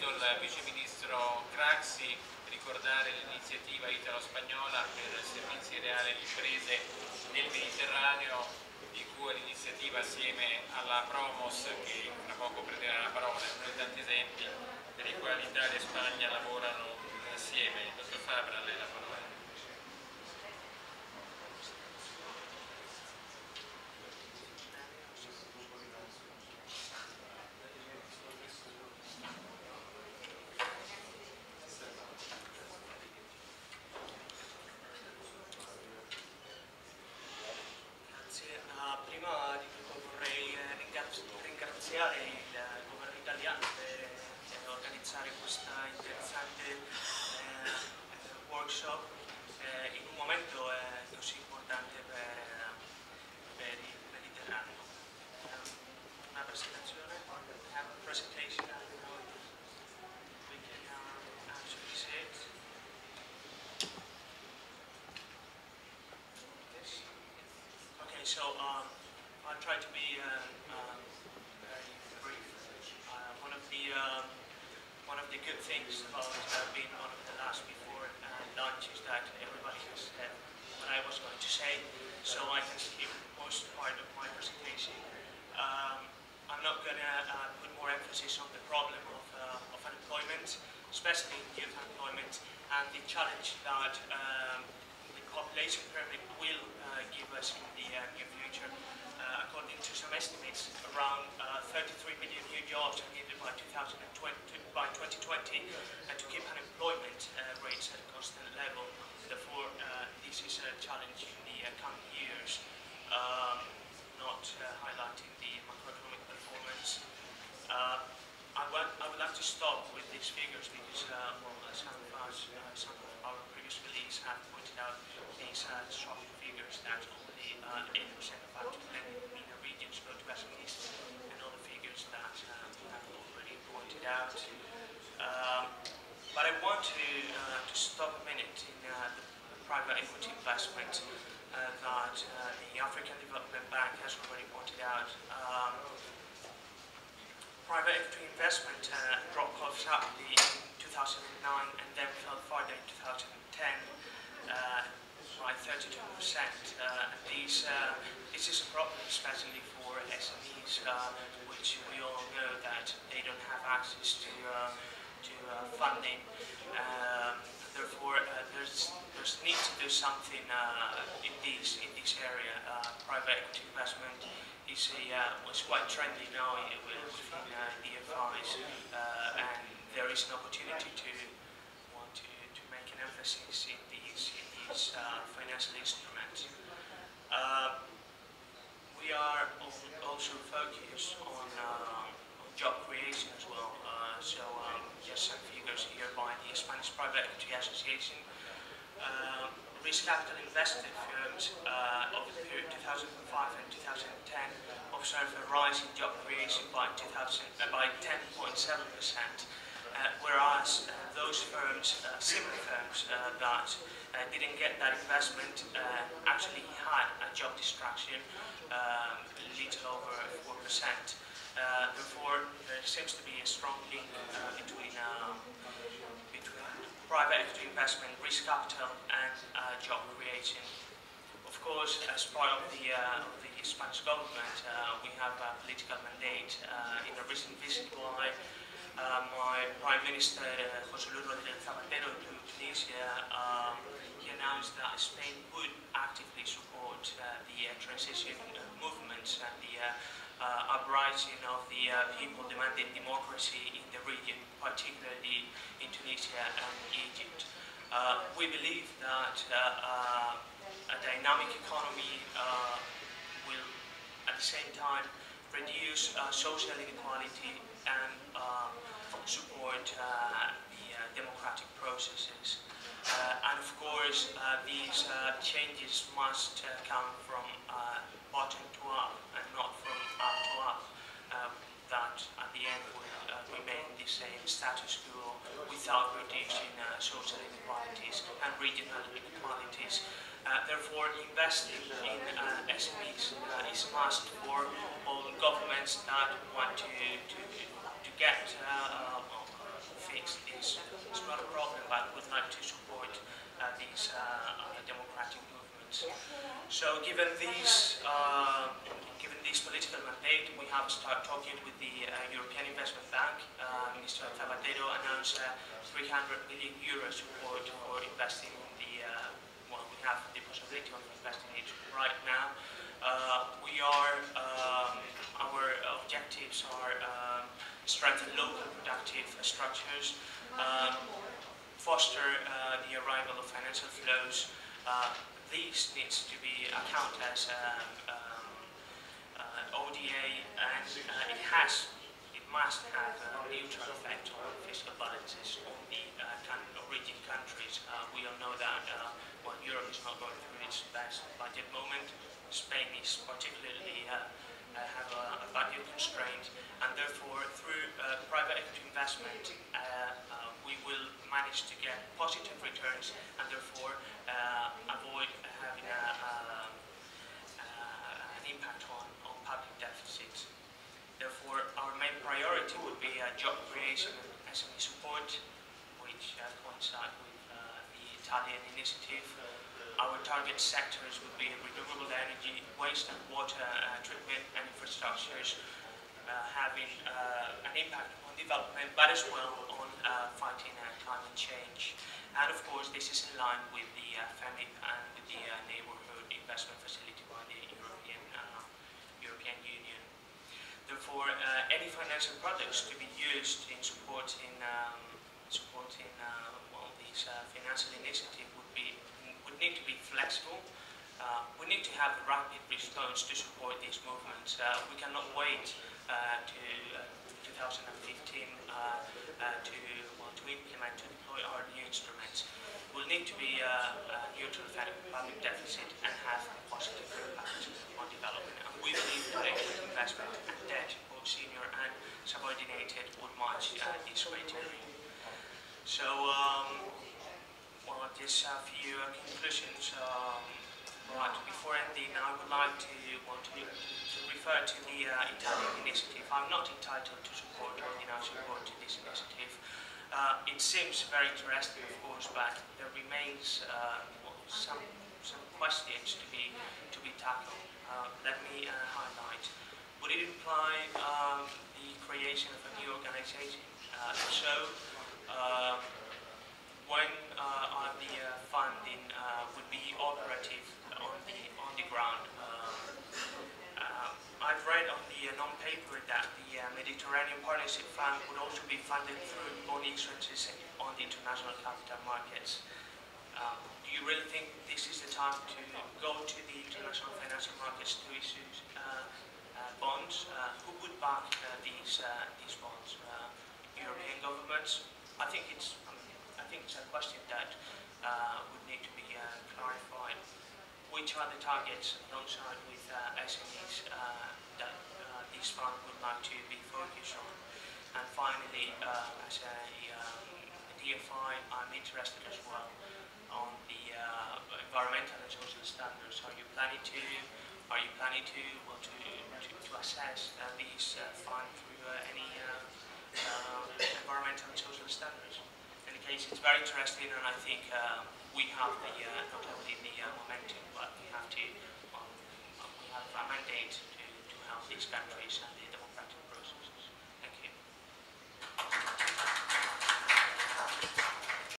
sentito il Vice Ministro Craxi ricordare l'iniziativa italo-spagnola per servizi reali alle imprese nel Mediterraneo, di cui l'iniziativa assieme alla Promos, che tra poco prenderà la parola, è uno dei tanti esempi per i quali Italia e Spagna lavorano insieme. Dottor Fabra, a lei la parola. Prima di tutto vorrei ringraziare il governo italiano per organizzare questa interessante workshop in un momento così importante per il Mediterraneo. Una presentazione, have a presentation, we can actually see it. Okay, so I'll try to be very brief. One of the good things about being one of the last before lunch is that everybody has said what I was going to say, so I can skip most part of my presentation. I'm not going to put more emphasis on the problem of unemployment, especially youth unemployment, and the challenge that the population pyramid will give us in the near future. According to some estimates, around 33 million new jobs are needed by 2020, and to keep unemployment rates at a constant level. Therefore, this is a challenge in the coming years, not highlighting the macroeconomic performance. I would like to stop with these figures because, some of our previous colleagues have pointed out these shocking figures that only 8% of our MENA regions go to SMEs, and other figures that we have already pointed out. But I want to stop a minute in the private equity investment that the African Development Bank has already pointed out. Private equity investment dropped off sharply in 2009 and then fell further in 2010 by 32%. This is a problem especially for SMEs, which we all know that they don't have access to funding. Therefore, there's need to do something in this area. Private equity investment was quite trendy now within DFIs, and there is an opportunity to make an emphasis in these financial instruments. We are also focused on job creation as well. Just some figures here by the Spanish Private Equity Association. Risk capital invested firms over the period 2005 and 2010 observed a rise in job creation by 10.7%, whereas those firms, similar firms that didn't get that investment, actually had a job destruction little over 4%. Therefore, there seems to be a strong link between private equity investment, risk capital, and job creation. Of course, as part of the Spanish government, we have a political mandate. In a recent visit by my Prime Minister, José Luis Rodríguez Zapatero, to Tunisia, he announced that Spain would actively support the transition movements and the uprising of the people demanding democracy in the region, particularly in Tunisia and Egypt. We believe that a dynamic economy will, at the same time, reduce social inequality and support the democratic processes. And of course, these changes must come from bottom to up and not from up to up. That at the end will remain the same status quo without reducing social inequalities and regional inequalities. Therefore, investing in SMEs is a must for all governments that want to get but would like to support these democratic movements. So given this political mandate, we have started talking with the European Investment Bank. Mr. Zapatero announced 300 million euro support for investing in the, well, we have the possibility of investing in it right now. Our objectives are strengthen local productive structures, foster the arrival of financial flows. This needs to be accounted as ODA, and it must have a neutral effect on fiscal balances on the origin countries. We all know that Europe is not going through its best budget moment. Spain is particularly have a budget constraint, and therefore through private equity investment we will manage to get positive returns, and therefore avoid having an impact on public deficits. Therefore, our main priority would be job creation and SME support, which coincide with the Italian initiative. Our target sectors would be renewable energy, waste and water treatment and infrastructures, having an impact on development, but as well on fighting climate change. And of course, this is in line with the FEMIP and with the Neighbourhood Investment Facility by the European Union. Therefore, any financial products to be used in supporting well, this financial initiative would need to be flexible. We need to have a rapid response to support these movements. We cannot wait to 2015 to implement, to deploy our new instruments. We'll need to be neutral effect on public deficit and have a positive impact on development. And we believe that equity investment and debt, both senior and subordinated, would match this criteria. So, well, just a few conclusions. Right, before ending, I would like to refer to the Italian initiative. I'm not entitled to support or deny support to this initiative. It seems very interesting, of course, but there remains some questions to be tackled. Let me highlight. Would it imply the creation of a new organization? If so, when the funding would be operative on the ground? I've read on the non-paper that the Mediterranean Partnership Fund would also be funded through bond issuances on the international capital markets. Do you really think this is the time to go to the international financial markets to issue bonds? Who would back these bonds? European governments? I think it's a question that would need to be clarified. Which are the targets alongside with SMEs that this fund would like to be focused on? And finally, as a DFI, I'm interested as well on the environmental and social standards. Are you planning to assess these funds through any environmental and social standards? In any case, it's very interesting, and I think we have not only the momentum, but we have a mandate to help these countries and